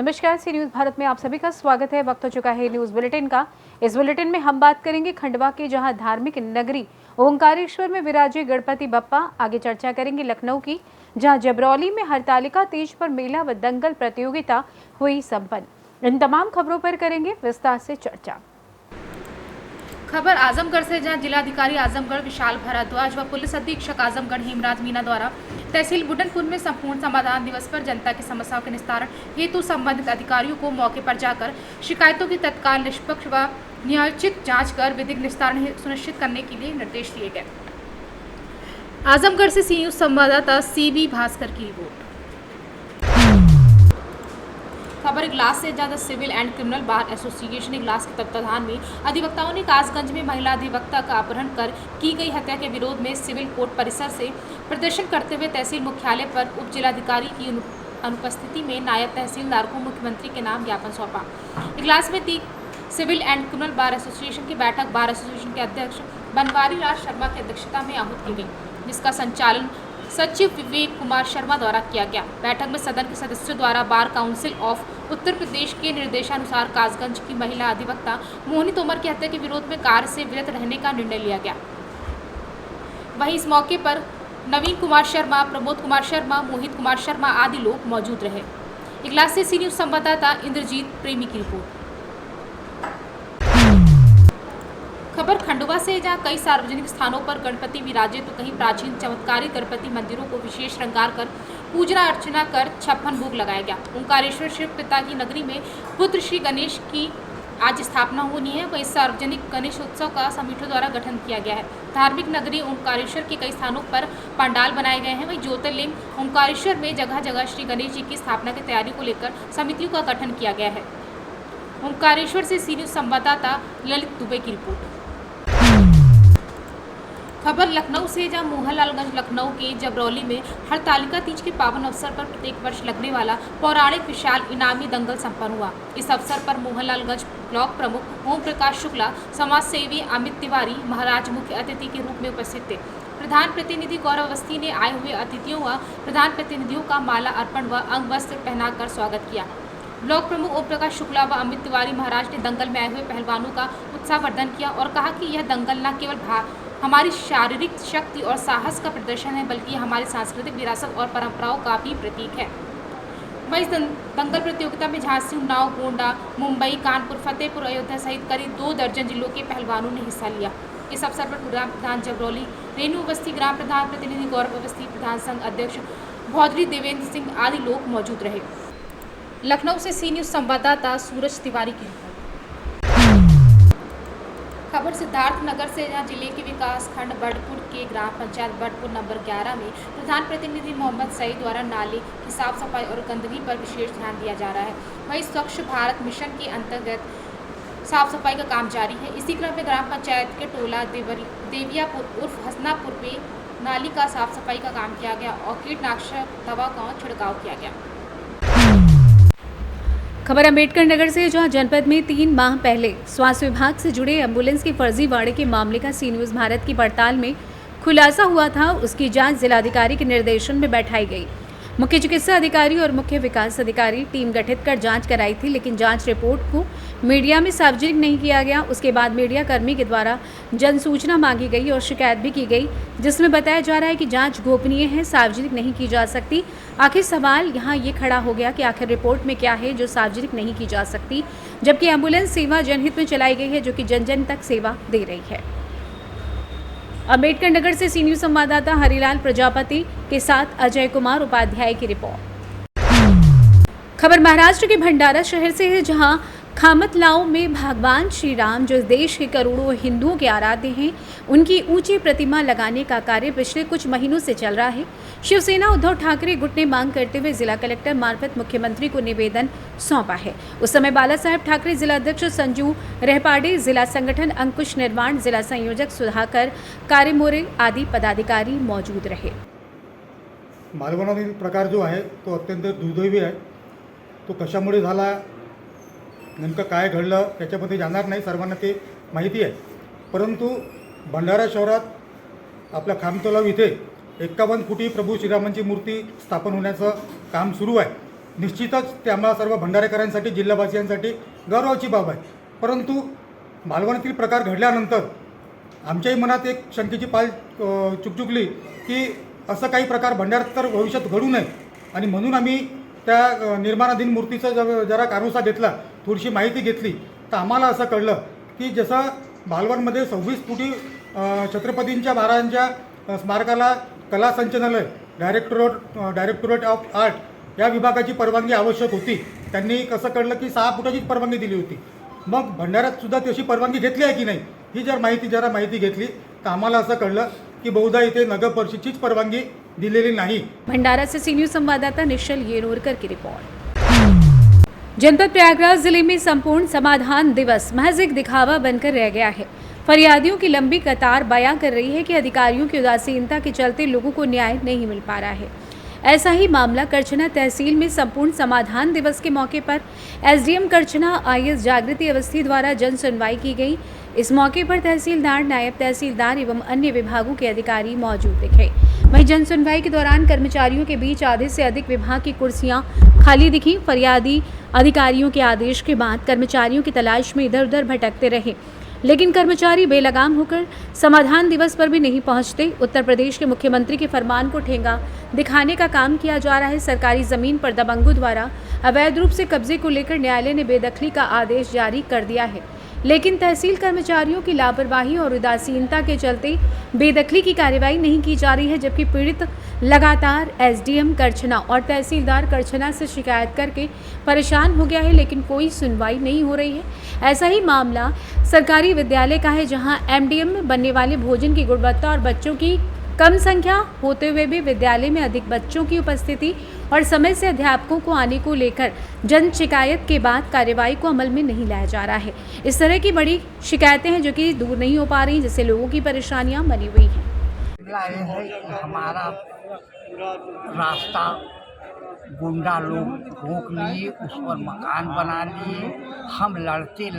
नमस्कार, सी न्यूज़ भारत में आप सभी का स्वागत है। वक्त हो चुका है न्यूज़ बुलेटिन का। इस बुलेटिन में हम बात करेंगे खंडवा के जहां धार्मिक नगरी ओंकारेश्वर में विराजे गणपति बप्पा। आगे चर्चा करेंगे लखनऊ की, जहां जबरौली में हरतालिका तीज पर मेला व दंगल प्रतियोगिता हुई संपन्न। इन तमाम खबरों पर करेंगे विस्तार से चर्चा। खबर आजमगढ़ से, जहां जिलाधिकारी आजमगढ़ विशाल भारद्वाज व पुलिस अधीक्षक आजमगढ़ हेमराज मीना द्वारा तहसील बुडनपुर में संपूर्ण समाधान दिवस पर जनता की समस्याओं के निस्तारण हेतु संबंधित अधिकारियों को मौके पर जाकर शिकायतों की तत्काल निष्पक्ष व न्यायोचित जांच कर विधिक निस्तारण सुनिश्चित करने के लिए निर्देश दिए गए। आजमगढ़ से सी न्यूज़ संवाददाता सीबी भास्कर की रिपोर्ट। खबर इगलास से, जहां civil and criminal bar association Iglas के तत्वाधान में अधिवक्ताओं ने कासगंज में महिला अधिवक्ता का अपहरण कर की गई हत्या के विरोध में सिविल कोर्ट परिसर से प्रदर्शन करते हुए तहसील मुख्यालय पर उप जिलाधिकारी की अनुपस्थिति में नायब तहसीलदार को मुख्यमंत्री के नाम ज्ञापन सौंपा। इगलास में civil and criminal bar association की बैठक बार एसोसिएशन के अध्यक्ष बनवारी लाल शर्मा की अध्यक्षता में आहूत की गई, जिसका संचालन सचिव विवेक कुमार शर्मा द्वारा किया गया। बैठक में सदन के सदस्यों द्वारा bar council of Uttar Pradesh के निर्देशानुसार कासगंज की महिला अधिवक्ता मोहिनी तोमर की हत्या के विरोध में कार्य से विरत रहने का निर्णय लिया गया। वहीं इस मौके पर नवीन कुमार शर्मा, प्रमोद कुमार शर्मा, मोहित कुमार शर्मा आदि लोग मौजूद रहे। इगलास से सी न्यूज़ संवाददाता इंद्रजीत प्रेमी की रिपोर्ट। खबर खंडवा से, जहां कई सार्वजनिक स्थानों पर गणपति विराजे तो कहीं प्राचीन चमत्कारी गणपति मंदिरों को विशेष श्रृंगार कर पूजा अर्चना कर 56 भोग लगाया गया। ओंकारेश्वर शिव पिता की नगरी में पुत्र श्री गणेश की आज स्थापना होनी है। वहीं सार्वजनिक गणेश उत्सव का समितियों द्वारा गठन किया गया है। धार्मिक नगरी ओंकारेश्वर के कई स्थानों पर पंडाल बनाए गए हैं। वहीं ज्योतिर्लिंग ओंकारेश्वर में जगह जगह श्री गणेश जी की स्थापना की तैयारी को लेकर समितियों का गठन किया गया है। ओंकारेश्वर से सी न्यूज़ संवाददाता ललित दुबे की रिपोर्ट। खबर लखनऊ से, जहां मोहनलालगंज लखनऊ के जबरौली में हरतालिका तीज के पावन अवसर पर प्रत्येक वर्ष लगने वाला पौराणिक विशाल इनामी दंगल संपन्न हुआ। इस अवसर पर मोहनलालगंज ब्लॉक प्रमुख ओम प्रकाश शुक्ला, समाज सेवी अमित तिवारी महाराज मुख्य अतिथि के रूप में उपस्थित थे। प्रधान प्रतिनिधि गौरव अवस्थी ने आए हुए अतिथियों व प्रधान प्रतिनिधियों का माला अर्पण व अंग वस्त्र पहनाकर स्वागत किया। ब्लॉक प्रमुख ओम प्रकाश शुक्ला व अमित तिवारी महाराज ने दंगल में आए हुए पहलवानों का उत्साहवर्धन किया और कहा कि यह दंगल न केवल हमारी शारीरिक शक्ति और साहस का प्रदर्शन है, बल्कि हमारी सांस्कृतिक विरासत और परंपराओं का भी प्रतीक है। वहीं दंगल प्रतियोगिता में झांसी, उन्नाव, गोंडा, मुंबई, कानपुर, फतेहपुर, अयोध्या सहित करीब 2 दर्जन जिलों के पहलवानों ने हिस्सा लिया। इस अवसर पर ग्राम प्रधान जबरौली रेणु अवस्थी, ग्राम प्रधान प्रतिनिधि गौरव अवस्थी, प्रधान संघ अध्यक्ष भौधरी देवेंद्र सिंह आदि लोग मौजूद रहे। लखनऊ से सी न्यूज़ संवाददाता सूरज तिवारी की रिपोर्ट। खबर सिद्धार्थ नगर से, जहां जिले के विकास खंड बड़पुर के ग्राम पंचायत बड़पुर नंबर 11 में प्रधान प्रतिनिधि मोहम्मद सईद द्वारा नाले की साफ सफाई और गंदगी पर विशेष ध्यान दिया जा रहा है। वहीं स्वच्छ भारत मिशन के अंतर्गत साफ सफाई का काम जारी है। इसी क्रम में ग्राम पंचायत के टोला देवियापुर उर्फ हसनापुर में नाली का साफ सफाई का काम किया गया और कीटनाशक दवा का छिड़काव किया गया। खबर अम्बेडकर नगर से, जहां जनपद में 3 माह पहले स्वास्थ्य विभाग से जुड़े एम्बुलेंस की फर्जीवाड़े के मामले का सी न्यूज़ भारत की पड़ताल में खुलासा हुआ था। उसकी जांच जिलाधिकारी के निर्देशन में बैठाई गई। मुख्य चिकित्सा अधिकारी और मुख्य विकास अधिकारी टीम गठित कर जांच कराई थी, लेकिन जांच रिपोर्ट को मीडिया में सार्वजनिक नहीं किया गया। उसके बाद मीडिया कर्मी के द्वारा जन सूचना मांगी गई और शिकायत भी की गई, जिसमें बताया जा रहा है कि जांच गोपनीय है, सार्वजनिक नहीं की जा सकती। आखिर सवाल यहाँ ये खड़ा हो गया कि आखिर रिपोर्ट में क्या है जो सार्वजनिक नहीं की जा सकती, जबकि एम्बुलेंस सेवा जनहित में चलाई गई है, जो कि जन जन तक सेवा दे रही है। अम्बेडकर नगर से सी न्यूज़ संवाददाता हरिलाल प्रजापति के साथ अजय कुमार उपाध्याय की रिपोर्ट। खबर महाराष्ट्र के भंडारा शहर से है, जहां खामतलाओ में भगवान श्री राम, जो देश के करोड़ों हिंदुओं के आराध्य हैं, उनकी ऊंची प्रतिमा लगाने का कार्य पिछले कुछ महीनों से चल रहा है। शिवसेना उद्धव ठाकरे गुट ने मांग करते हुए जिला कलेक्टर मार्फत मुख्यमंत्री को निवेदन सौंपा है। उस समय बाला साहेब ठाकरे, जिला अध्यक्ष संजू रहपाड़े, जिला संगठन अंकुश निर्माण, जिला संयोजक सुधाकर कारेमोरे आदि पदाधिकारी मौजूद रहे। मालवणातील प्रकार जो आहे तो अत्यंत दुर्दैवी आहे। तो कशामुळे झाला, नेमकं काय घडलं त्याच्यामध्ये जाणार नाही, सर्वांना ते माहिती आहे। परंतु भंडारा शहरात आपल्या खामतलाव इथे 51 फुटी प्रभू श्रीरामांची मूर्ती स्थापन होण्याचं काम सुरू आहे। निश्चितच ते आम्हाला सर्व भंडारेकरांसाठी जिल्हावासियांसाठी गौरवाची बाब आहे. परंतु मालवणातील प्रकार घडल्यानंतर आमच्याही मनात एक शंकेची पाल चुकचुकली की असं काही प्रकार भंडाऱ्यात तर भविष्यात घडू नये, आणि म्हणून आम्ही त्या निर्माणाधीन मूर्तीचा जरा कानोसा घेतला, थोडीशी माहिती घेतली, तर आम्हाला असं कळलं की जसं मालवणमध्ये 26 फुटी छत्रपतींच्या महाराजांच्या स्मारकाला कला संचालनालय डायरेक्टोरेट ऑफ आर्ट या विभागाची परवानगी आवश्यक होती. त्यांनी कसं कळलं की 6 फुटाचीच परवानगी दिली होती. मग भंडाऱ्यात सुद्धा तशी परवानगी घेतली आहे की नाही ही जरा माहिती घेतली तर आम्हाला असं कळलं की बहुधा इथे नगर परिषदेचीच परवानगी दिलेली नहीं। भंडारा से सी न्यूज संवाददाता निश्चल येनोरकर की रिपोर्ट। जनपद प्रयागराज जिले में संपूर्ण समाधान दिवस महज एक दिखावा बनकर रह गया है। फरियादियों की लंबी कतार बयां कर रही है कि अधिकारियों की उदासीनता के चलते लोगों को न्याय नहीं मिल पा रहा है। ऐसा ही मामला करछना तहसील में संपूर्ण समाधान दिवस के मौके पर एसडीएम करछना आईएएस जागृति अवस्थी द्वारा जन सुनवाई की गई। इस मौके पर तहसीलदार, नायब तहसीलदार एवं अन्य विभागों के अधिकारी मौजूद दिखे। वहीं जन सुनवाई के दौरान कर्मचारियों के बीच आधे से अधिक विभाग की कुर्सियां खाली दिखी। फरियादी अधिकारियों के आदेश के बाद कर्मचारियों की तलाश में इधर उधर भटकते रहे, लेकिन कर्मचारी बेलगाम होकर समाधान दिवस पर भी नहीं पहुंचते। उत्तर प्रदेश के मुख्यमंत्री के फरमान को ठेंगा दिखाने का काम किया जा रहा है। सरकारी जमीन पर दबंगों द्वारा अवैध रूप से कब्जे को लेकर न्यायालय ने बेदखली का आदेश जारी कर दिया है, लेकिन तहसील कर्मचारियों की लापरवाही और उदासीनता के चलते बेदखली की कार्रवाई नहीं की जा रही है, जबकि पीड़ित लगातार एसडीएम करछना और तहसीलदार करछना से शिकायत करके परेशान हो गया है, लेकिन कोई सुनवाई नहीं हो रही है। ऐसा ही मामला सरकारी विद्यालय का है, जहां एमडीएम में बनने वाले भोजन की गुणवत्ता और बच्चों की कम संख्या होते हुए भी विद्यालय में अधिक बच्चों की उपस्थिति और समय से अध्यापकों को आने को लेकर जन शिकायत के बाद कार्रवाई को अमल में नहीं लाया जा रहा है। इस तरह की बड़ी शिकायतें हैं जो कि दूर नहीं हो पा रही, जिससे लोगों की परेशानियां बनी हुई हैं। हमारा रास्ता गुंडा लोग रोक लिए, उस पर मकान बना लिए। हम लड़ते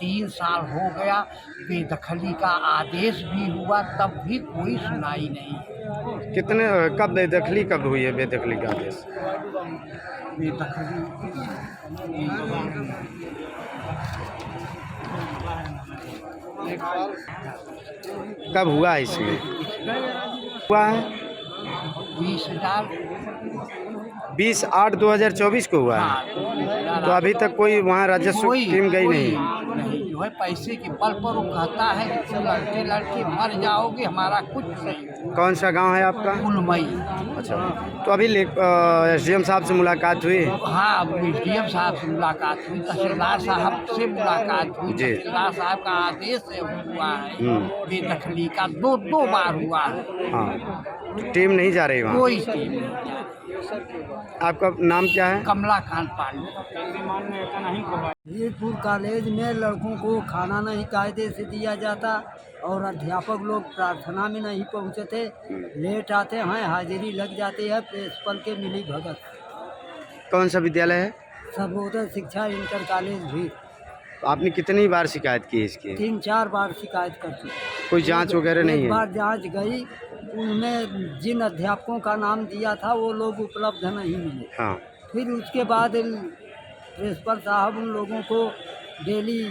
3 साल हो गया, बेदखली का आदेश भी हुआ, तब भी कोई सुनाई नहीं। कितने कब बेदखली कब हुई है? बेदखली का आदेश बेदखली कब हुआ है? इसमें हुआ है 20/8/2024 को हुआ है। तो अभी तक कोई वहाँ राजस्व टीम गई नहीं। जो है पैसे के बल पर वो कहता है कि लड़के मर जाओगे, हमारा कुछ नहीं। कौन सा गांव है आपका? कुलमई। अच्छा, तो अभी एसडीएम साहब से मुलाकात हुई? हाँ, एसडीएम साहब से मुलाकात हुई, तहसीलदार साहब से मुलाकात हुई। तहसीलदार साहब का आदेश हुआ है बेदखली का, 2 बार हुआ है। हाँ, टीम नहीं जा रही वहाँ? कोई टीम नहीं जा रही। आपका नाम क्या है? कमलाकांत पांडे। वीरपुर कॉलेज में लड़कों को खाना नहीं कायदे से दिया जाता और अध्यापक लोग प्रार्थना में नहीं पहुँचते, लेट आते हैं, हाजिरी लग जाती है, प्रिंसिपल के मिली भगत। कौन सा विद्यालय है? सर्वोदय शिक्षा इंटर कॉलेज भी। आपने कितनी बार शिकायत की इसकी? 3-4 बार शिकायत कर चुकी। कोई जांच वगैरह नहीं है? एक बार जांच गई, उनमें जिन अध्यापकों का नाम दिया था वो लोग उपलब्ध नहीं मिले। हाँ। फिर उसके बाद प्रिंसिपल साहब उन लोगों को डेली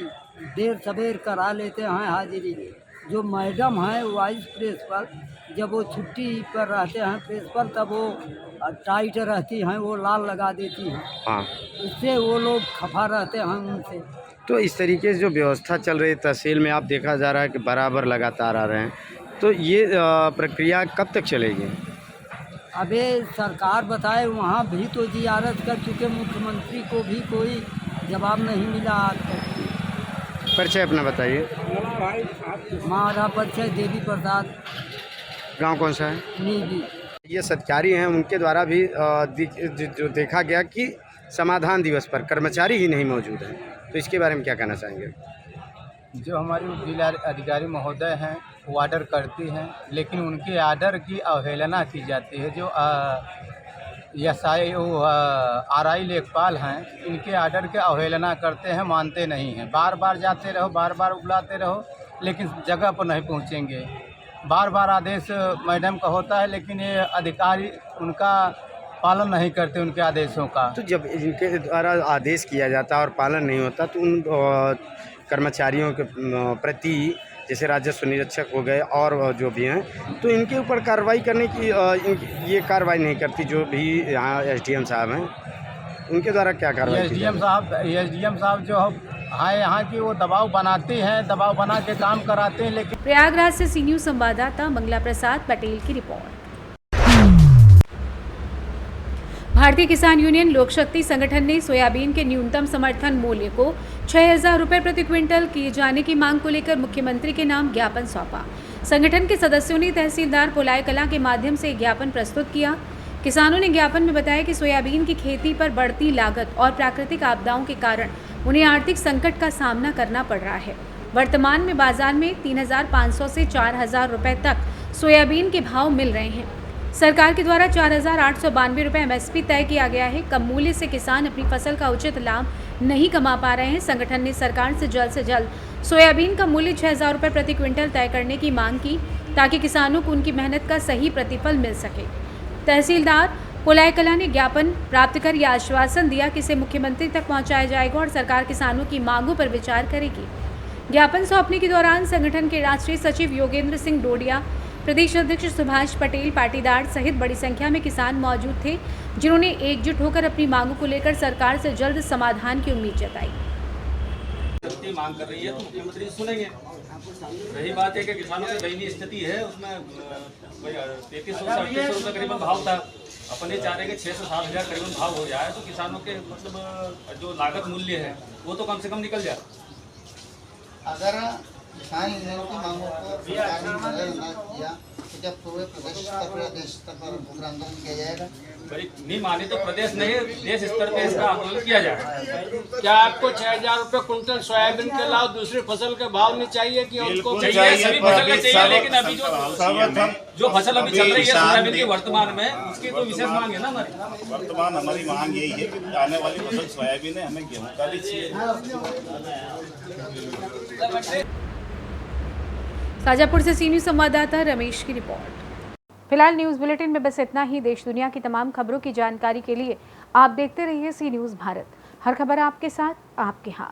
देर सवेर करा लेते हैं हाजिरी। जो मैडम हैं वाइस प्रिंसिपल, जब वो छुट्टी पर रहते हैं प्रिंसिपल, तब वो टाइट रहती हैं, वो लाल लगा देती हैं। हाँ। इससे वो लोग खफा रहते हैं उनसे। तो इस तरीके से जो व्यवस्था चल रही है तहसील में, आप देखा जा रहा है कि बराबर लगातार आ रहे हैं, तो ये प्रक्रिया कब तक चलेगी? अबे सरकार बताए, वहाँ भी तो जियारत कर चुके, मुख्यमंत्री को भी कोई जवाब नहीं मिला आज तक। परिचय अपना बताइए। हमारा परिचय देवी प्रसाद। गांव कौन सा है? नीली। ये सत्कारी हैं, उनके द्वारा भी जो देखा गया कि समाधान दिवस पर कर्मचारी ही नहीं मौजूद हैं, तो इसके बारे में क्या कहना चाहेंगे? जो हमारी जिला अधिकारी महोदय हैं वो ऑर्डर करती हैं, लेकिन उनके ऑर्डर की अवहेलना की जाती है। जो RI लेखपाल हैं, इनके ऑर्डर के अवहेलना करते हैं, मानते नहीं हैं। बार बार जाते रहो, बार बार बुलाते रहो, लेकिन जगह पर नहीं पहुंचेंगे। बार बार आदेश मैडम का होता है, लेकिन ये अधिकारी उनका पालन नहीं करते उनके आदेशों का। तो जब इनके द्वारा आदेश किया जाता है और पालन नहीं होता तो उन कर्मचारियों के प्रति जैसे राजस्व निरीक्षक हो गए और जो भी हैं तो इनके ऊपर कार्रवाई करने की ये कार्रवाई नहीं करती जो भी यहाँ एसडीएम साहब हैं उनके द्वारा क्या कार्रवाई की एसडीएम साहब जो है यहाँ की वो दबाव बनाते हैं, दबाव बना के काम कराते हैं, लेकिन प्रयागराज से सी न्यूज़ संवाददाता मंगला प्रसाद पटेल की रिपोर्ट। भारतीय किसान यूनियन लोक शक्ति संगठन ने सोयाबीन के न्यूनतम समर्थन मूल्य को 6,000 रुपये प्रति क्विंटल किए जाने की मांग को लेकर मुख्यमंत्री के नाम ज्ञापन सौंपा। संगठन के सदस्यों ने तहसीलदार पोलाई कलां के माध्यम से ज्ञापन प्रस्तुत किया। किसानों ने ज्ञापन में बताया कि सोयाबीन की खेती पर बढ़ती लागत और प्राकृतिक आपदाओं के कारण उन्हें आर्थिक संकट का सामना करना पड़ रहा है। वर्तमान में बाजार में 3,500 से 4,000 रुपये तक सोयाबीन के भाव मिल रहे हैं। सरकार के द्वारा 4,892 रुपये MSP तय किया गया है। कम मूल्य से किसान अपनी फसल का उचित लाभ नहीं कमा पा रहे हैं। संगठन ने सरकार से जल्द सोयाबीन का मूल्य 6,000 रुपये प्रति क्विंटल तय करने की मांग की ताकि किसानों को उनकी मेहनत का सही प्रतिफल मिल सके। तहसीलदार पोलाई कलां ने ज्ञापन प्राप्त कर यह आश्वासन दिया कि इसे मुख्यमंत्री तक पहुंचाया जाएगा और सरकार किसानों की मांगों पर विचार करेगी। ज्ञापन सौंपने के दौरान संगठन के राष्ट्रीय सचिव योगेंद्र सिंह डोडिया, प्रदेश अध्यक्ष सुभाष पटेल, पाटीदार सहित बड़ी संख्या में किसान मौजूद थे, जिन्होंने एकजुट होकर अपनी मांगों को लेकर सरकार से जल्द समाधान की उम्मीद जताई। मांग कर रही है तो मुख्यमंत्री सुनेंगे। रही बात है कि किसानों की दयनीय स्थिति है, उसमें 3300 से 3800 रुपये करीबन भाव था। अपन ये चाह रहे हैं कि 6 से 7 हज़ार करीबन भाव हो जाए तो किसानों के मतलब जो लागत मूल्य है वो तो कम से कम निकल जाए। अगर किसान यूनियन की मांगों को सरकार ने बदल न किया तो जब पूरे प्रदेश स्तर पर देश स्तर पर उग्र आंदोलन किया जाएगा। भाई नहीं माने तो प्रदेश नहीं देश स्तर पर इसका आंदोलन किया जाएगा। क्या आपको 6,000 रुपये कुंटल सोयाबीन के अलावा दूसरी फसल के भाव नहीं चाहिए कि उनको चाहिए? सभी फसल का चाहिए, लेकिन अभी जो फसल अभी चल रही है सोयाबीन की वर्तमान में उसकी तो विशेष मांग है ना हमारी। वर्तमान हमारी मांग यही है कि आने वाली फसल सोयाबीन है, हमें गेहूं का भी चाहिए। शाजापुर से सी न्यूज़ संवाददाता रमेश की रिपोर्ट। फिलहाल न्यूज़ बुलेटिन में बस इतना ही। देश दुनिया की तमाम खबरों की जानकारी के लिए आप देखते रहिए सी न्यूज़ भारत। हर खबर आपके साथ, आपके हाथ।